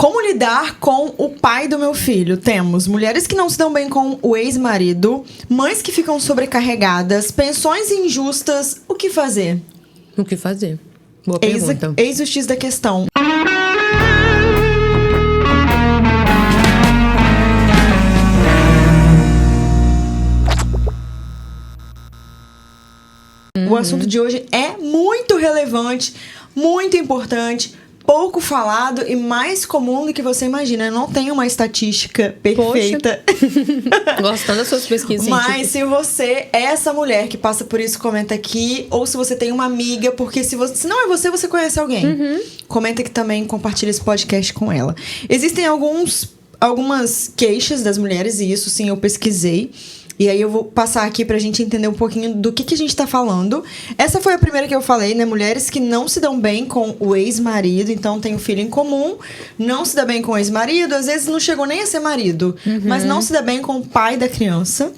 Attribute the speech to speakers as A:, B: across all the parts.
A: Como lidar com o pai do meu filho? Temos mulheres que não se dão bem com o ex-marido, mães que ficam sobrecarregadas, pensões injustas. O que fazer?
B: O que fazer? Boa pergunta.
A: Eis o X da questão. O assunto de hoje é muito relevante, muito importante, pouco falado e mais comum do que você imagina. Eu não tenho uma estatística perfeita.
B: Gostando das suas pesquisas
A: Mas se você é essa mulher que passa por isso, comenta aqui. Ou se você tem uma amiga, porque se não é você, você conhece alguém. Comenta aqui também, compartilha esse podcast com ela. Existem algumas queixas das mulheres, e isso sim eu pesquisei. E aí eu vou passar aqui pra gente entender um pouquinho do que a gente tá falando. Essa foi a primeira que eu falei, né? Mulheres que não se dão bem com o ex-marido, então tem um filho em comum, não se dá bem com o ex-marido, às vezes não chegou nem a ser marido, mas não se dá bem com o pai da criança.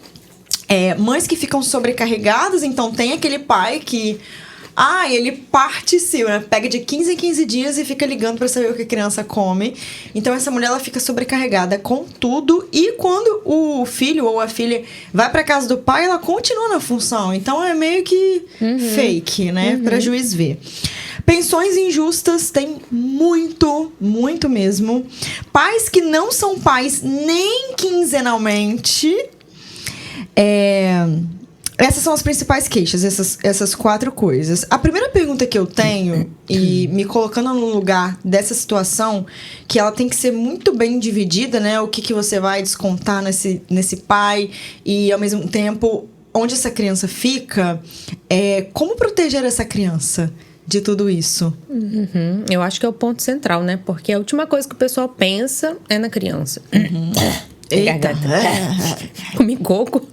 A: Mães que ficam sobrecarregadas, então tem aquele pai que... ele participa, né? Pega de 15 em 15 dias e fica ligando pra saber o que a criança come. Então, essa mulher, ela fica sobrecarregada com tudo. E quando o filho ou a filha vai pra casa do pai, ela continua na função. Então, é meio que fake, né? Pra juiz ver. Pensões injustas tem muito, muito mesmo. Pais que não são pais nem quinzenalmente. Essas são as principais queixas, essas 4 coisas. A primeira pergunta que eu tenho, e me colocando no lugar dessa situação, que ela tem que ser muito bem dividida, né? O que você vai descontar nesse pai e, ao mesmo tempo, onde essa criança fica. Como proteger essa criança de tudo isso?
B: Eu acho que é o ponto central, né? Porque a última coisa que o pessoal pensa é na criança.
A: Eita.
B: Comi coco.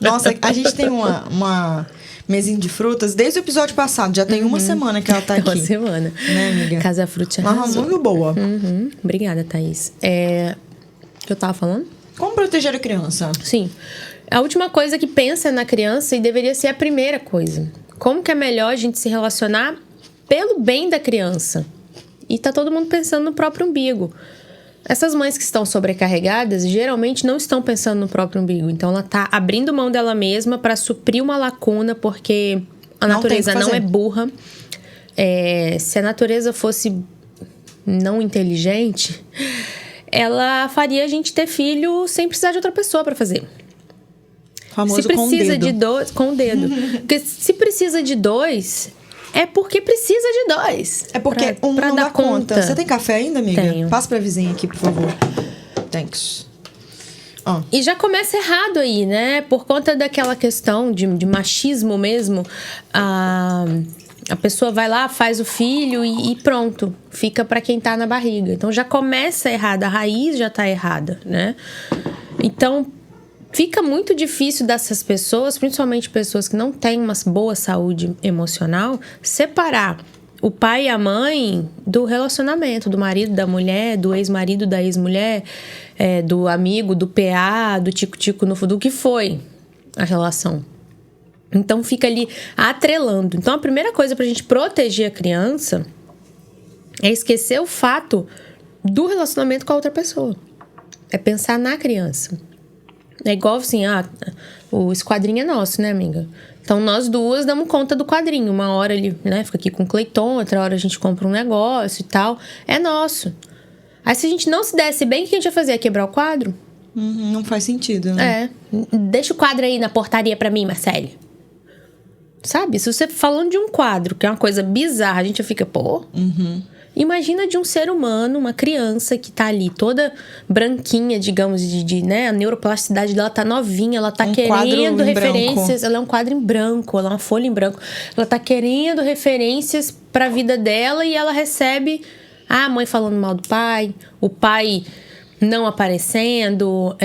A: Nossa, a gente tem uma mesinha de frutas desde o episódio passado. Já tem uma semana que ela tá aqui.
B: Uma semana.
A: Né, amiga?
B: Casa Frutti
A: Uma muito boa.
B: Obrigada, Thaís. O que eu tava falando?
A: Como proteger a criança?
B: Sim. A última coisa que pensa é na criança e deveria ser a primeira coisa. Como que é melhor a gente se relacionar pelo bem da criança? E tá todo mundo pensando no próprio umbigo. Essas mães que estão sobrecarregadas, geralmente não estão pensando no próprio umbigo. Então, ela tá abrindo mão dela mesma para suprir uma lacuna, porque a natureza não é burra. Se a natureza fosse não inteligente, ela faria a gente ter filho sem precisar de outra pessoa para fazer.
A: Famoso
B: se precisa
A: com o dedo.
B: de 2, com o dedo. Porque se precisa de 2... É porque precisa de 2.
A: É porque
B: pra
A: não
B: dar
A: dá conta. Você tem café ainda, amiga?
B: Tenho.
A: Passa pra vizinha aqui, por favor. Thanks.
B: E já começa errado aí, né? Por conta daquela questão de machismo mesmo. A pessoa vai lá, faz o filho e pronto. Fica pra quem tá na barriga. Então já começa errado. A raiz já tá errada, né? Então... Fica muito difícil dessas pessoas, principalmente pessoas que não têm uma boa saúde emocional, separar o pai e a mãe do relacionamento, do marido, da mulher, do ex-marido, da ex-mulher, do amigo, do PA, do tico-tico do que foi a relação. Então fica ali atrelando. Então a primeira coisa pra gente proteger a criança é esquecer o fato do relacionamento com a outra pessoa. É pensar na criança. É igual assim, o esquadrinho é nosso, né, amiga? Então, nós duas damos conta do quadrinho. Uma hora ele, né, fica aqui com o Cleiton, outra hora a gente compra um negócio e tal. É nosso. Aí, se a gente não se desse bem, o que a gente ia fazer? Ia quebrar o quadro?
A: Não faz sentido, né?
B: Deixa o quadro aí na portaria pra mim, Marcele. Sabe? Se você falando de um quadro, que é uma coisa bizarra, a gente fica, Imagina de um ser humano, uma criança que tá ali toda branquinha, digamos, né? A neuroplasticidade dela tá novinha, ela tá querendo referências. Ela é um quadro em branco, ela é uma folha em branco. Ela tá querendo referências pra vida dela e ela recebe a mãe falando mal do pai, o pai não aparecendo,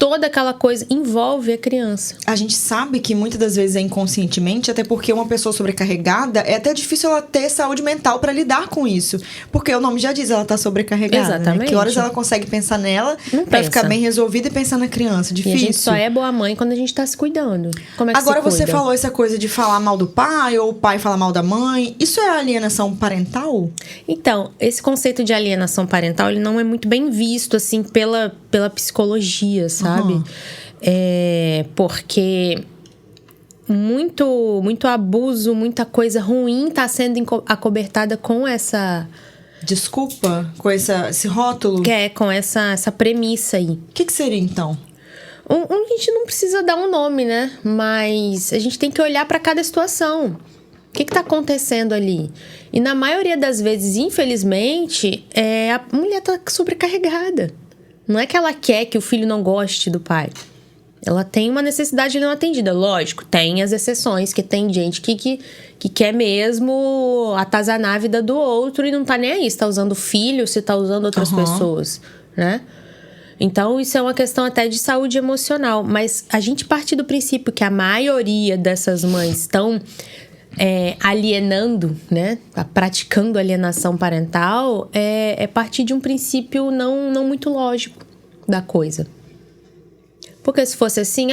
B: toda aquela coisa envolve a criança.
A: A gente sabe que muitas das vezes é inconscientemente, até porque uma pessoa sobrecarregada, é até difícil ela ter saúde mental pra lidar com isso. Porque o nome já diz, ela tá sobrecarregada.
B: Exatamente.
A: Né? Que horas ela consegue pensar nela
B: Não
A: pra
B: pensa.
A: ficar bem resolvida e pensar na criança? Difícil.
B: E a gente só é boa mãe quando a gente tá se cuidando. Como é que
A: Agora
B: se cuida?
A: você falou essa coisa de falar mal do pai ou o pai falar mal da mãe. Isso é alienação parental?
B: Então, esse conceito de alienação parental, ele não é muito bem visto, assim, pela psicologia, sabe?
A: Uhum.
B: Porque muito abuso, muita coisa ruim tá sendo acobertada com essa...
A: Desculpa com esse rótulo?
B: Com essa premissa aí.
A: O que seria, então?
B: A gente não precisa dar um nome, né? Mas a gente tem que olhar para cada situação. O que tá acontecendo ali? E na maioria das vezes, infelizmente, a mulher tá sobrecarregada. Não é que ela quer que o filho não goste do pai. Ela tem uma necessidade não atendida. Lógico, tem as exceções, que tem gente que quer mesmo atazanar a vida do outro e não tá nem aí se tá usando filho, se tá usando outras pessoas, né? Então, isso é uma questão até de saúde emocional. Mas a gente parte do princípio que a maioria dessas mães estão alienando, né? Tá praticando alienação parental, é partir de um princípio não muito lógico da coisa. Porque se fosse assim,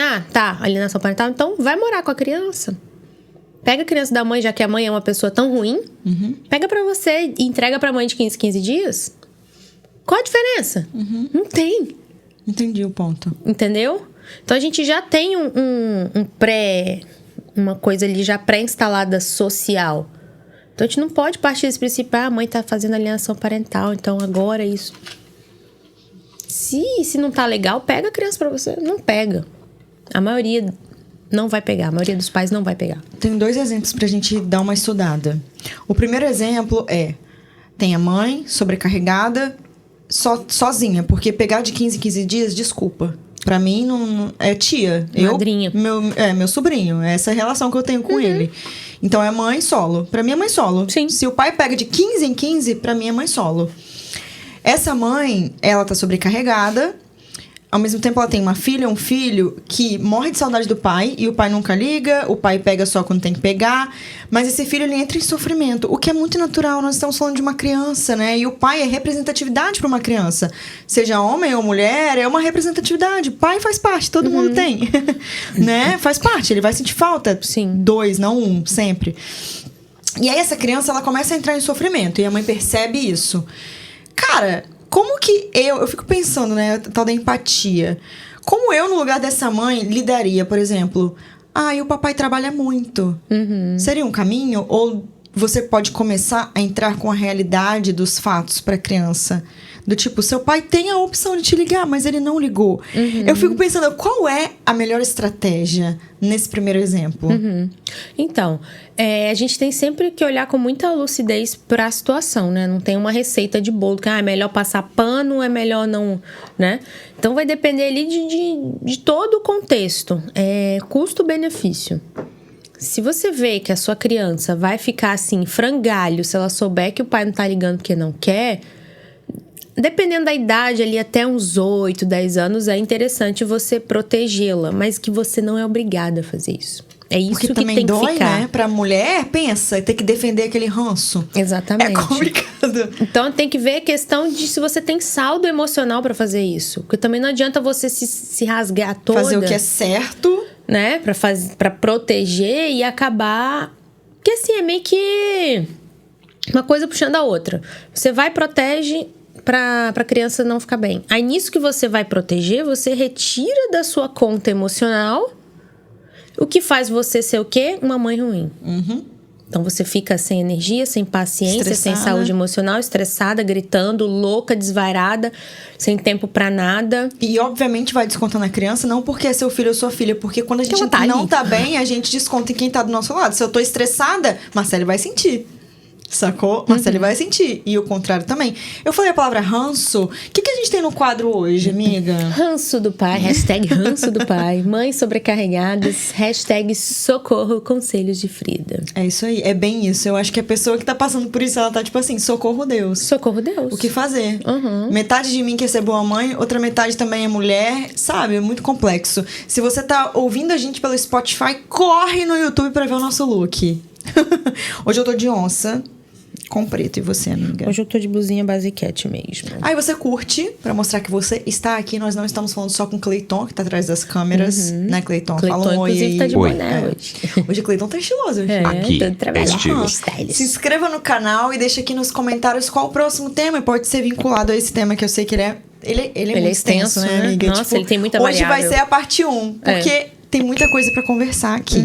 B: alienação parental, então vai morar com a criança. Pega a criança da mãe, já que a mãe é uma pessoa tão ruim, pega pra você e entrega pra mãe de 15 dias. Qual a diferença? Não tem.
A: Entendi o ponto.
B: Entendeu? Então a gente já tem uma coisa ali já pré-instalada social. Então a gente não pode partir desse princípio, a mãe tá fazendo alienação parental, então agora isso. Se não tá legal, pega a criança pra você. Não pega. A maioria não vai pegar. A maioria dos pais não vai pegar.
A: Tem 2 exemplos pra gente dar uma estudada. O primeiro exemplo tem a mãe sobrecarregada, sozinha. Porque pegar de 15 em 15 dias, desculpa. Pra mim, não é tia.
B: Madrinha.
A: Meu sobrinho. É essa relação que eu tenho com ele. Então, é mãe solo. Pra mim, é mãe solo.
B: Sim.
A: Se o pai pega de 15 em 15, pra mim, é mãe solo. Essa mãe, ela tá sobrecarregada. Ao mesmo tempo, ela tem uma filha, um filho que morre de saudade do pai. E o pai nunca liga. O pai pega só quando tem que pegar. Mas esse filho, ele entra em sofrimento. O que é muito natural. Nós estamos falando de uma criança, né? E o pai é representatividade para uma criança. Seja homem ou mulher, é uma representatividade. Pai faz parte, todo mundo tem. Né? Faz parte, ele vai sentir falta.
B: Sim.
A: 2, não 1, sempre. E aí, essa criança, ela começa a entrar em sofrimento. E a mãe percebe isso. Cara, como que eu fico pensando, né, a tal da empatia. Como eu, no lugar dessa mãe, lidaria, por exemplo, e o papai trabalha muito. Seria um caminho? Ou você pode começar a entrar com a realidade dos fatos pra criança? Do tipo, seu pai tem a opção de te ligar, mas ele não ligou. Eu fico pensando, qual é a melhor estratégia nesse primeiro exemplo?
B: Então, a gente tem sempre que olhar com muita lucidez para a situação, né? Não tem uma receita de bolo, que é melhor passar pano, é melhor não, né? Então, vai depender ali de todo o contexto. Custo-benefício. Se você vê que a sua criança vai ficar assim, frangalho, se ela souber que o pai não tá ligando porque não quer... Dependendo da idade, ali até uns 8, 10 anos, é interessante você protegê-la, mas que você não é obrigada a fazer isso. É isso
A: porque
B: que
A: também
B: tem
A: dói,
B: que ficar.
A: né? Pra mulher, pensa, ter que defender aquele ranço.
B: Exatamente.
A: É complicado.
B: Então, tem que ver a questão de se você tem saldo emocional pra fazer isso. Porque também não adianta você se rasgar toda.
A: Fazer o que é certo.
B: Né? Pra proteger e acabar... Porque assim, é meio que uma coisa puxando a outra. Você vai e protege... Pra criança não ficar bem. Aí, nisso que você vai proteger, você retira da sua conta emocional, o que faz você ser o quê? Uma mãe ruim. Então, você fica sem energia, sem paciência,
A: Estressada.
B: sem saúde emocional, estressada, gritando, louca, desvairada, sem tempo pra nada.
A: E, obviamente, vai descontar na criança, não porque é seu filho ou sua filha, porque quando a gente
B: ela tá
A: não
B: ali.
A: tá bem, a gente desconta em quem tá do nosso lado. Se eu tô estressada, Marcele vai sentir. Sacou? Marcele vai sentir. E o contrário também. Eu falei a palavra ranço. O que a gente tem no quadro hoje, amiga?
B: Ranço do pai. Hashtag ranço do pai. Mães sobrecarregadas. Hashtag socorro conselhos de Frida.
A: É isso aí. É bem isso. Eu acho que a pessoa que tá passando por isso, ela tá tipo assim, socorro Deus.
B: Socorro Deus.
A: O que fazer? Metade de mim quer ser boa mãe, outra metade também é mulher. Sabe? É muito complexo. Se você tá ouvindo a gente pelo Spotify, corre no YouTube pra ver o nosso look. Hoje eu tô de onça. Com preto, e você, amiga?
B: Hoje eu tô de blusinha basiquete mesmo.
A: Aí você curte, pra mostrar que você está aqui. Nós não estamos falando só com o Cleiton, que tá atrás das câmeras. Né, Cleiton?
B: Cleiton,
A: Fala um oi aí.
B: inclusive, tá de boné hoje.
A: Hoje o Cleiton tá estiloso.
C: Aqui, estilo.
A: Se inscreva no canal e deixa aqui nos comentários qual o próximo tema. E pode ser vinculado a esse tema, que eu sei que ele é... Ele é muito extenso, né, amiga?
B: Nossa, ele tem muita
A: variável.
B: variável.
A: Hoje vai ser a parte 1, porque tem muita coisa pra conversar aqui.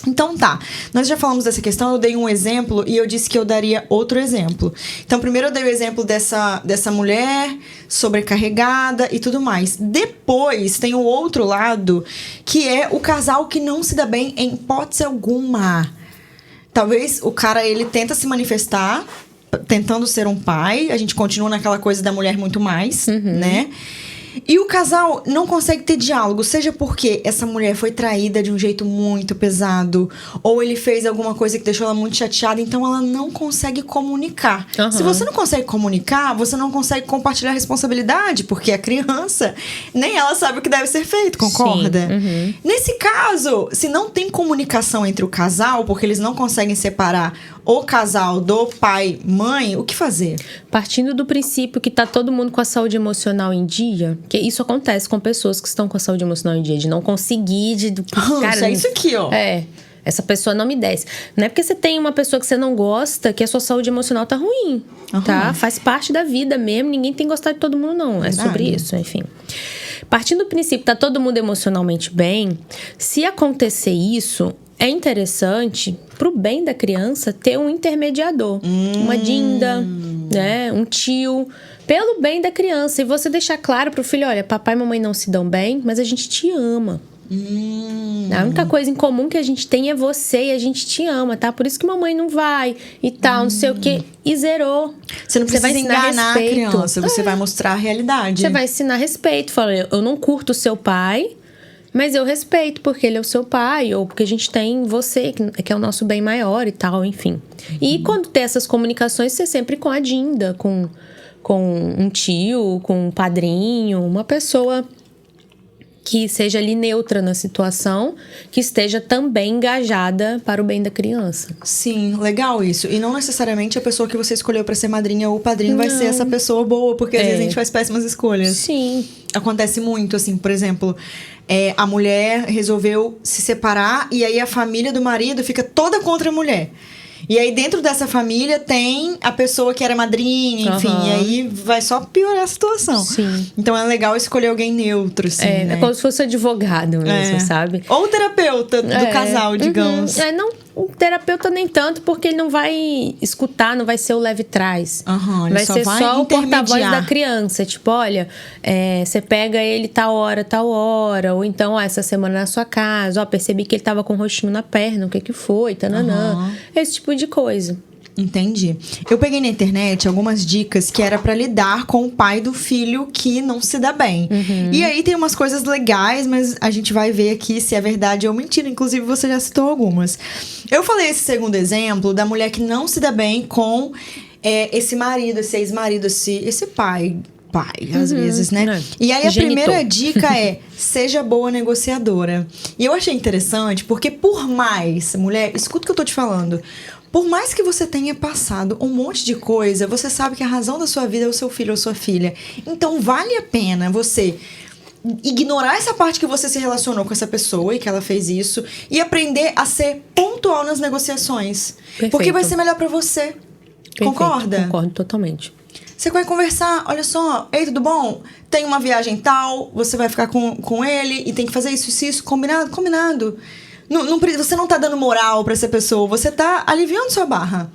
A: Então tá, nós já falamos dessa questão, eu dei um exemplo e eu disse que eu daria outro exemplo. Então primeiro eu dei o exemplo dessa mulher sobrecarregada e tudo mais. Depois tem o outro lado, que é o casal que não se dá bem em hipótese alguma. Talvez o cara, ele tenta se manifestar, tentando ser um pai, a gente continua naquela coisa da mulher muito mais, né? E o casal não consegue ter diálogo, seja porque essa mulher foi traída de um jeito muito pesado, ou ele fez alguma coisa que deixou ela muito chateada, então ela não consegue comunicar. Se você não consegue comunicar, você não consegue compartilhar a responsabilidade, porque a criança, nem ela sabe o que deve ser feito, concorda? Nesse caso, se não tem comunicação entre o casal, porque eles não conseguem separar o casal do pai, mãe, o que fazer?
B: Partindo do princípio que tá todo mundo com a saúde emocional em dia, que isso acontece com pessoas que estão com a saúde emocional em dia, de não conseguir,
A: cara, é isso aqui, ó.
B: Essa pessoa não me desce. Não é porque você tem uma pessoa que você não gosta que a sua saúde emocional tá ruim, tá? Faz parte da vida mesmo, ninguém tem que gostar de todo mundo, não. É sobre isso, enfim. Partindo do princípio que tá todo mundo emocionalmente bem, se acontecer isso, é interessante, pro bem da criança, ter um intermediador. Uma dinda, né? Um tio, pelo bem da criança. E você deixar claro pro filho, olha, papai e mamãe não se dão bem, mas a gente te ama. A única coisa em comum que a gente tem é você e a gente te ama, tá? Por isso que mamãe não vai e tal, não sei o quê. E zerou.
A: Você não precisa enganar a criança, você vai mostrar a realidade.
B: Você vai ensinar respeito. Fala, eu não curto o seu pai, mas eu respeito porque ele é o seu pai, ou porque a gente tem você, que é o nosso bem maior e tal, enfim. E quando tem essas comunicações, você sempre com a dinda, com um tio, com um padrinho, uma pessoa que seja ali neutra na situação, que esteja também engajada para o bem da criança.
A: Sim, legal isso. E não necessariamente a pessoa que você escolheu para ser madrinha ou padrinho vai ser essa pessoa boa, porque às vezes a gente faz péssimas escolhas.
B: Sim.
A: Acontece muito, assim, por exemplo, a mulher resolveu se separar e aí a família do marido fica toda contra a mulher. E aí, dentro dessa família, tem a pessoa que era madrinha, enfim. E aí, vai só piorar a situação.
B: Sim.
A: Então, é legal escolher alguém neutro, assim, né?
B: É como se fosse advogado mesmo, sabe?
A: Ou terapeuta do casal, digamos.
B: Não, o terapeuta nem tanto, porque ele não vai escutar, não vai ser o leve-trás. Vai ser só o porta-voz da criança. Tipo, olha, você pega ele tal hora. Ou então, essa semana na sua casa. Percebi que ele tava com um rostinho na perna. O que foi? Tananã. Esse tipo de coisa.
A: Entendi. Eu peguei na internet algumas dicas que era pra lidar com o pai do filho que não se dá bem. E aí tem umas coisas legais, mas a gente vai ver aqui se é verdade ou mentira. Inclusive, você já citou algumas. Eu falei esse segundo exemplo da mulher que não se dá bem com esse marido, esse ex-marido, esse pai, às vezes, né? E aí a primeira dica é: seja boa negociadora. E eu achei interessante porque por mais, mulher, escuta o que eu tô te falando. Por mais que você tenha passado um monte de coisa, você sabe que a razão da sua vida é o seu filho ou sua filha. Então vale a pena você ignorar essa parte que você se relacionou com essa pessoa e que ela fez isso e aprender a ser pontual nas negociações. Perfeito. Porque vai ser melhor pra você. Perfeito. Concorda?
B: Concordo totalmente. Você
A: vai conversar, olha só, ei, tudo bom? Tem uma viagem tal, você vai ficar com ele e tem que fazer isso, combinado? Combinado. Você não tá dando moral pra essa pessoa, você tá aliviando sua barra.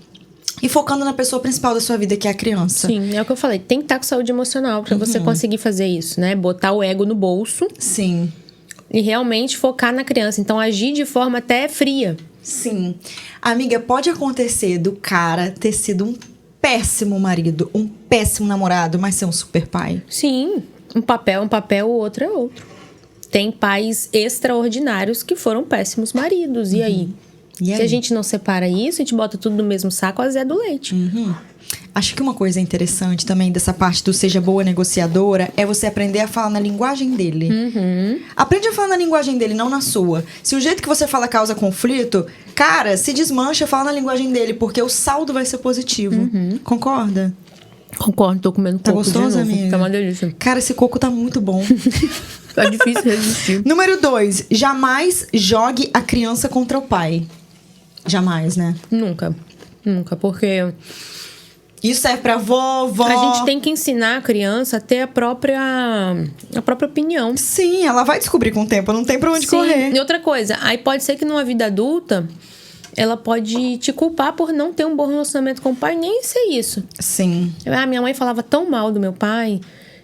A: E focando na pessoa principal da sua vida, que é a criança.
B: Sim, é o que eu falei. Tem que estar com saúde emocional pra você conseguir fazer isso, né? Botar o ego no bolso.
A: Sim.
B: E realmente focar na criança. Então, agir de forma até fria.
A: Sim. Amiga, pode acontecer do cara ter sido um péssimo marido, um péssimo namorado, mas ser um super pai?
B: Sim, um papel é um papel, o outro é outro. Tem pais extraordinários que foram péssimos maridos, e aí? Se a gente não separa isso, a gente bota tudo no mesmo saco, a Zé do leite.
A: Acho que uma coisa interessante também dessa parte do seja boa negociadora é você aprender a falar na linguagem dele. Aprende a falar na linguagem dele, não na sua. Se o jeito que você fala causa conflito, cara, se desmancha, fala na linguagem dele, porque o saldo vai ser positivo. Concorda?
B: Concordo, tô comendo coco
A: gostoso,
B: de novo.
A: amiga?
B: Tá uma delícia.
A: Cara, esse coco tá muito bom.
B: Tá difícil resistir.
A: Número 2, jamais jogue a criança contra o pai. Jamais, né?
B: Nunca, porque
A: Isso serve pra vovó.
B: a gente tem que ensinar a criança a ter a própria opinião.
A: Sim, ela vai descobrir com o tempo, não tem pra onde correr.
B: E outra coisa, aí pode ser que numa vida adulta, ela pode te culpar por não ter um bom relacionamento com o pai, nem ser isso.
A: Sim.
B: Minha mãe falava tão mal do meu pai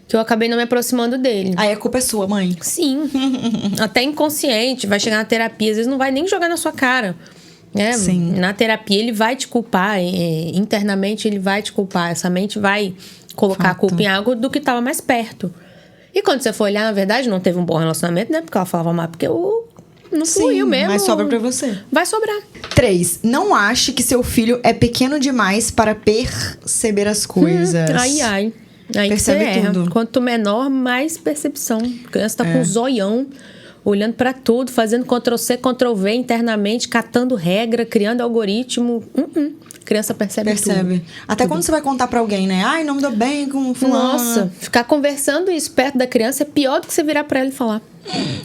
B: que eu acabei não me aproximando dele.
A: Aí a culpa é sua, mãe.
B: Sim. Até inconsciente, vai chegar na terapia, às vezes não vai nem jogar na sua cara. Né?
A: Sim.
B: Na terapia ele vai te culpar, internamente ele vai te culpar, essa mente vai colocar a culpa em algo do que estava mais perto. E quando você for olhar, na verdade, não teve um bom relacionamento, né? Porque ela falava mal, porque não fluiu mesmo.
A: Mas sobra pra você.
B: Vai sobrar.
A: 3, não ache que seu filho é pequeno demais para perceber as coisas.
B: Aí
A: Percebe
B: que você erra.
A: tudo.
B: Quanto menor, mais percepção. A criança tá com um zoião, olhando pra tudo, fazendo Ctrl-C, Ctrl-V internamente, catando regra, criando algoritmo. A criança percebe tudo.
A: Até quando você vai contar pra alguém, né? Ai, não me dou bem com fulano.
B: Nossa, ficar conversando isso perto da criança é pior do que você virar pra ela e falar.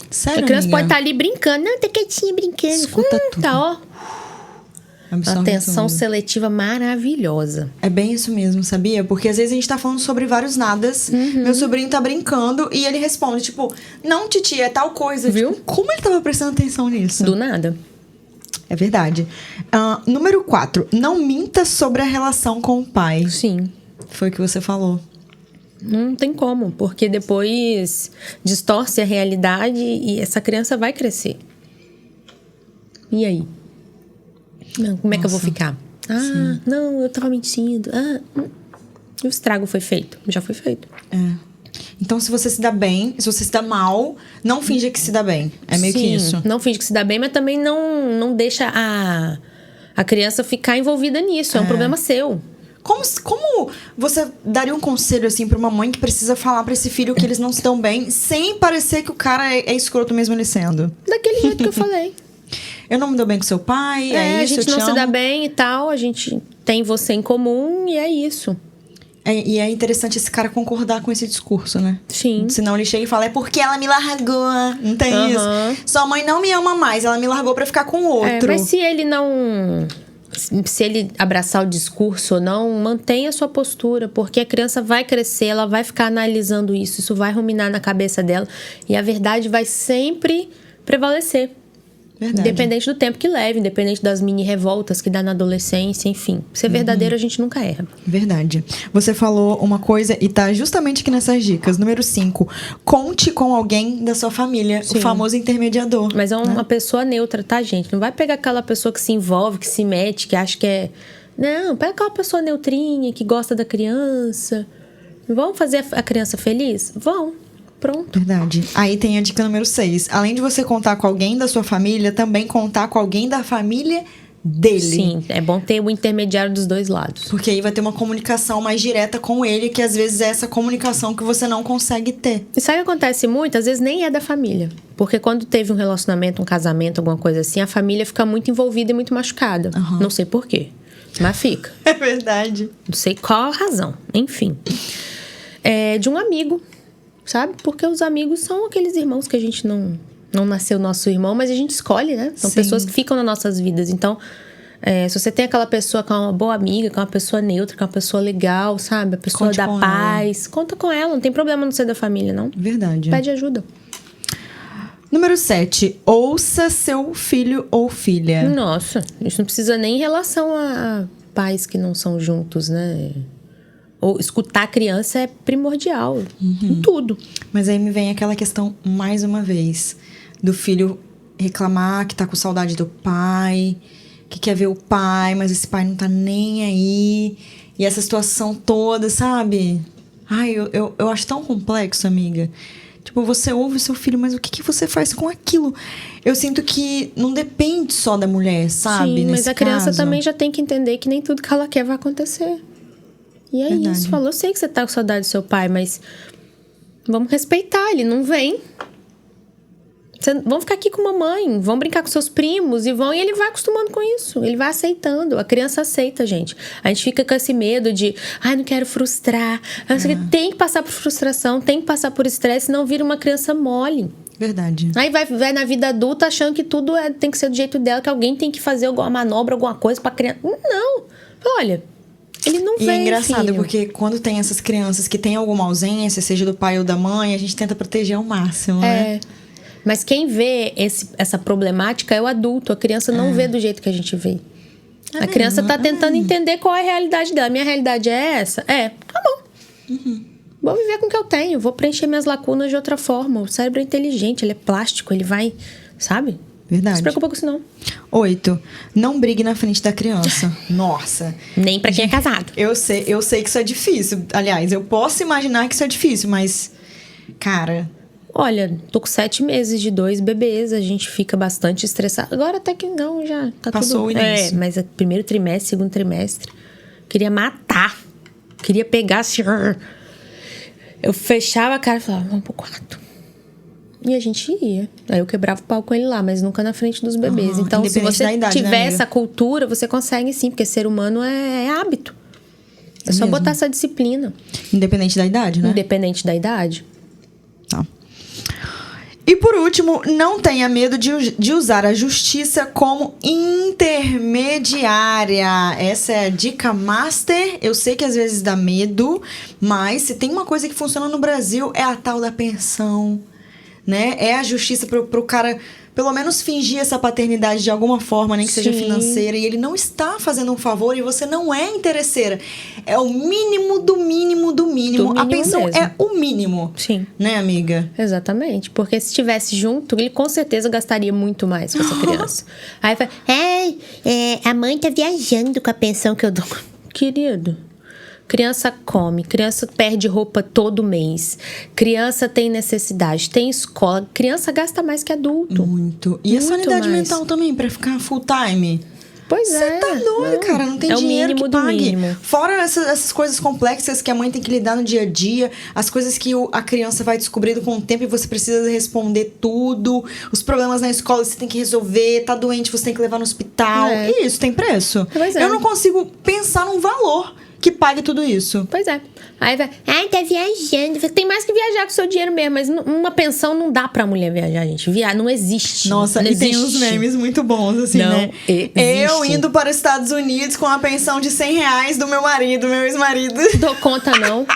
A: Sério,
B: A criança
A: amiga?
B: pode estar ali brincando. Não, tá quietinha brincando.
A: Escuta tudo.
B: Tá, ó.
A: Absorve
B: Atenção
A: tudo.
B: seletiva maravilhosa.
A: É bem isso mesmo, sabia? Porque às vezes a gente tá falando sobre vários nadas. Meu sobrinho tá brincando e ele responde, tipo, não, titia, é tal coisa.
B: Viu?
A: Tipo, como ele tava prestando atenção nisso?
B: Do nada.
A: É verdade. Número 4, não minta sobre a relação com o pai.
B: Sim.
A: Foi o que você falou.
B: Não tem como, porque depois distorce a realidade e essa criança vai crescer. E aí? Como é que eu vou ficar? Não, eu tava mentindo. O estrago foi feito. Já foi feito.
A: Então, se você se dá bem, se você se dá mal, não finja que se dá bem. É meio que isso.
B: Não finge que se dá bem, mas também não deixa a criança ficar envolvida nisso. É um problema seu.
A: Como você daria um conselho, assim, pra uma mãe que precisa falar pra esse filho que eles não se dão bem, sem parecer que o cara é escroto mesmo ele sendo?
B: Daquele jeito que eu falei.
A: Eu não me dou bem com seu pai, é isso,
B: a gente
A: eu te
B: não se dá
A: amo.
B: bem e tal, a gente tem você em comum e é isso.
A: E é interessante esse cara concordar com esse discurso, né?
B: Sim.
A: Senão ele chega e fala, é porque ela me largou. Não tem isso. Sua mãe não me ama mais, ela me largou pra ficar com o outro.
B: Mas se ele não... Se ele abraçar o discurso ou não, mantenha a sua postura, porque a criança vai crescer, ela vai ficar analisando isso vai ruminar na cabeça dela e a verdade vai sempre prevalecer.
A: Verdade.
B: Independente do tempo que leve, independente das mini revoltas que dá na adolescência, enfim. Ser verdadeiro a gente nunca erra.
A: Verdade. Você falou uma coisa e tá justamente aqui nessas dicas. Número 5, conte com alguém da sua família, o famoso intermediador.
B: Mas é uma pessoa neutra, tá, gente? Não vai pegar aquela pessoa que se envolve, que se mete, que acha que é... Não, pega aquela pessoa neutrinha, que gosta da criança. Vão fazer a criança feliz? Vão. Pronto.
A: Verdade. Aí tem a dica número 6. Além de você contar com alguém da sua família, também contar com alguém da família dele.
B: Sim, é bom ter o intermediário dos dois lados.
A: Porque aí vai ter uma comunicação mais direta com ele, que às vezes é essa comunicação que você não consegue ter.
B: E sabe o que acontece muito? Às vezes nem é da família. Porque quando teve um relacionamento, um casamento, alguma coisa assim, a família fica muito envolvida e muito machucada. Não sei por quê, mas fica.
A: É verdade.
B: Não sei qual a razão. Enfim. É de um amigo, sabe? Porque os amigos são aqueles irmãos que a gente não nasceu nosso irmão, mas a gente escolhe, né? São pessoas que ficam nas nossas vidas. Então, se você tem aquela pessoa que é uma boa amiga, que é uma pessoa neutra, que é uma pessoa legal, sabe? A pessoa da paz. Conta com ela, não tem problema não ser da família, não.
A: Verdade.
B: Pede ajuda.
A: Número 7. Ouça seu filho ou filha.
B: Nossa, isso não precisa nem em relação a pais que não são juntos, né? Ou escutar a criança é primordial. Em tudo.
A: Mas aí me vem aquela questão, mais uma vez, do filho reclamar que tá com saudade do pai, que quer ver o pai, mas esse pai não tá nem aí. E essa situação toda, sabe? Ai, eu acho tão complexo, amiga. Tipo, você ouve o seu filho, mas o que você faz com aquilo? Eu sinto que não depende só da mulher, sabe?
B: Sim, mas a criança
A: caso.
B: também já tem que entender que nem tudo que ela quer vai acontecer. E é
A: Verdade.
B: isso. Falou, eu sei que você tá com saudade do seu pai, mas vamos respeitar, ele não vem. Vão ficar aqui com mamãe, vão brincar com seus primos e ele vai acostumando com isso. Ele vai aceitando. A criança aceita, gente. A gente fica com esse medo de, não quero frustrar. Tem que passar por frustração, tem que passar por estresse, senão vira uma criança mole.
A: Verdade.
B: Aí vai na vida adulta achando que tudo tem que ser do jeito dela, que alguém tem que fazer alguma manobra, alguma coisa pra criança. Não. Olha, ele não vem,
A: E é engraçado,
B: filho.
A: porque quando tem essas crianças que têm alguma ausência, seja do pai ou da mãe, a gente tenta proteger ao máximo, né?
B: Mas quem vê essa problemática é o adulto. A criança não vê do jeito que a gente vê. A criança tá tentando entender qual é a realidade dela. Minha realidade é essa? Tá bom. Vou viver com o que eu tenho. Vou preencher minhas lacunas de outra forma. O cérebro é inteligente, ele é plástico, ele vai... Sabe?
A: Verdade.
B: Não se preocupa com isso, não.
A: 8. Não brigue na frente da criança. Nossa.
B: Nem pra quem é casado.
A: Eu sei que isso é difícil. Aliás, eu posso imaginar que isso é difícil, mas... Cara...
B: Olha, tô com 7 meses de 2 bebês, a gente fica bastante estressado. Agora até que não, já tá
A: Passou
B: tudo...
A: o início.
B: Mas primeiro trimestre, segundo trimestre, queria matar. Queria pegar assim... Eu fechava a cara e falava, vamos pro quarto. E a gente ia. Aí eu quebrava o pau com ele lá, mas nunca na frente dos bebês. Então, se
A: independente
B: você
A: da idade,
B: tiver
A: né, amiga?
B: essa cultura, você consegue sim, porque ser humano é hábito. É só
A: mesmo.
B: botar essa disciplina.
A: Independente da idade, né?
B: Independente da idade.
A: Tá. E por último, não tenha medo de usar a justiça como intermediária. Essa é a dica master. Eu sei que às vezes dá medo, mas se tem uma coisa que funciona no Brasil é a tal da pensão, né? É a justiça pro cara, pelo menos, fingir essa paternidade de alguma forma, nem que seja
B: Sim.
A: financeira. E ele não está fazendo um favor e você não é interesseira. É o mínimo do mínimo do mínimo.
B: Do
A: A
B: mínimo
A: pensão
B: mesmo.
A: é o mínimo.
B: Sim.
A: Né, amiga?
B: Exatamente. Porque se estivesse junto, ele com certeza gastaria muito mais com essa criança. Aí fala, a mãe tá viajando com a pensão que eu dou. Querido, criança come, criança perde roupa todo mês, criança tem necessidade, tem escola, criança gasta mais que adulto.
A: Muito. E a
B: Muito
A: sanidade
B: mais.
A: mental também, pra ficar full time?
B: Pois
A: Você tá doido, cara. Não tem
B: é o
A: dinheiro
B: mínimo
A: que
B: do
A: pague.
B: mínimo.
A: Fora essas coisas complexas que a mãe tem que lidar no dia a dia, as coisas que a criança vai descobrindo com o tempo e você precisa responder tudo, os problemas na escola você tem que resolver, tá doente, você tem que levar no hospital.
B: É.
A: E isso tem preço.
B: Pois é.
A: Eu não consigo pensar num valor que pague tudo isso.
B: Pois é. Aí vai, tá viajando. Tem mais que viajar com o seu dinheiro mesmo, mas uma pensão não dá pra mulher viajar, gente. Não existe.
A: Nossa,
B: não
A: e tem uns
B: existe.
A: memes muito bons, assim,
B: Não
A: né?
B: existe.
A: Eu indo para os Estados Unidos com a pensão de R$100 do meu marido, meu ex-marido.
B: Dou conta, não.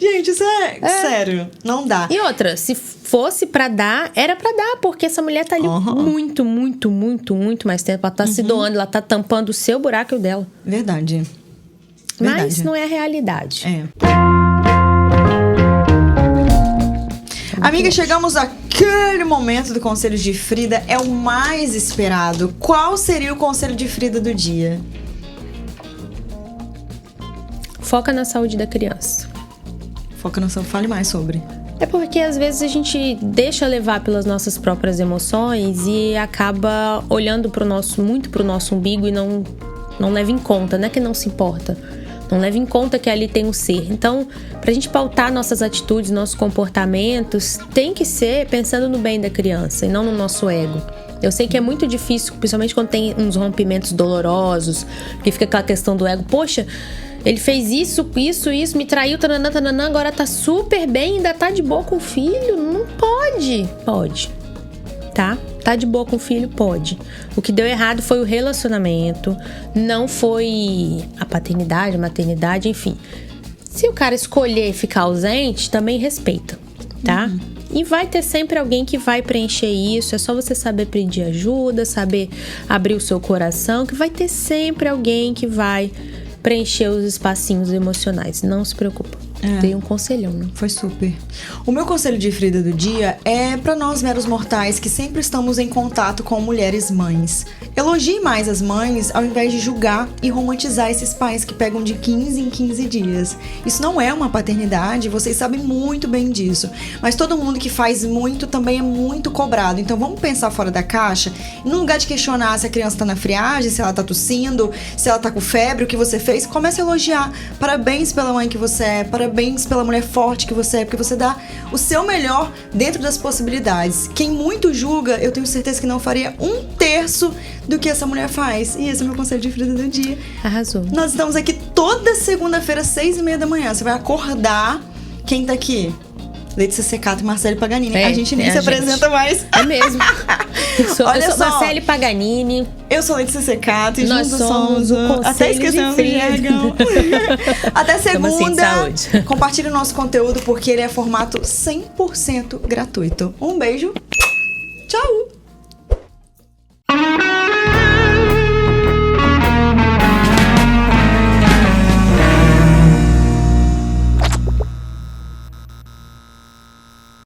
A: Gente, isso é sério. Não dá.
B: E outra, se fosse pra dar, era pra dar, porque essa mulher tá ali muito, muito, muito, muito mais tempo. Ela tá se doando, ela tá tampando o seu buraco e o dela.
A: Verdade.
B: Mas não é a realidade.
A: É. Amiga, chegamos àquele momento do Conselho de Frida. É o mais esperado. Qual seria o Conselho de Frida do dia?
B: Foca na saúde da criança.
A: Foca no seu... Fale mais sobre.
B: É porque às vezes a gente deixa levar pelas nossas próprias emoções e acaba olhando muito pro nosso umbigo e não leva em conta, não é que não se importa. Não leva em conta que ali tem um ser. Então, pra gente pautar nossas atitudes, nossos comportamentos, tem que ser pensando no bem da criança e não no nosso ego. Eu sei que é muito difícil, principalmente quando tem uns rompimentos dolorosos, que fica aquela questão do ego. Poxa, ele fez isso, me traiu, tananã, agora tá super bem, ainda tá de boa com o filho? Não pode. Pode. Tá? Tá de boa com o filho? Pode. O que deu errado foi o relacionamento, não foi a paternidade, a maternidade, enfim. Se o cara escolher ficar ausente, também respeita, tá? E vai ter sempre alguém que vai preencher isso. É só você saber pedir ajuda, saber abrir o seu coração, que vai ter sempre alguém que vai preencher os espacinhos emocionais. Não se preocupa. Dei um conselhão, né?
A: Foi super. O meu conselho de Frida do dia é pra nós meros mortais que sempre estamos em contato com mulheres mães. Elogie mais as mães ao invés de julgar e romantizar esses pais que pegam de 15 em 15 dias. Isso não é uma paternidade, vocês sabem muito bem disso. Mas todo mundo que faz muito também é muito cobrado. Então vamos pensar fora da caixa. E no lugar de questionar se a criança tá na friagem, se ela tá tossindo, se ela tá com febre, o que você fez, comece a elogiar. Parabéns pela mãe que você é, parabéns pela mulher forte que você é, porque você dá o seu melhor dentro das possibilidades. Quem muito julga, eu tenho certeza que não faria 1/3 do que essa mulher faz. E esse é o meu conselho de Frida do dia.
B: Arrasou.
A: Nós estamos aqui toda segunda-feira, 6h30 da manhã. Você vai acordar. Quem tá aqui? Letícia Secato e Marcele Paganini. A gente nem se apresenta mais.
B: É mesmo. Eu sou
A: Olha só.
B: Marcele Paganini.
A: Eu sou Letícia Secato e
B: nós
A: juntos
B: somos o Conselho
A: até esquecemos
B: de
A: o jargão. Até segunda.
B: Assim, saúde.
A: Compartilhe o nosso conteúdo porque ele é formato 100% gratuito. Um beijo. Tchau.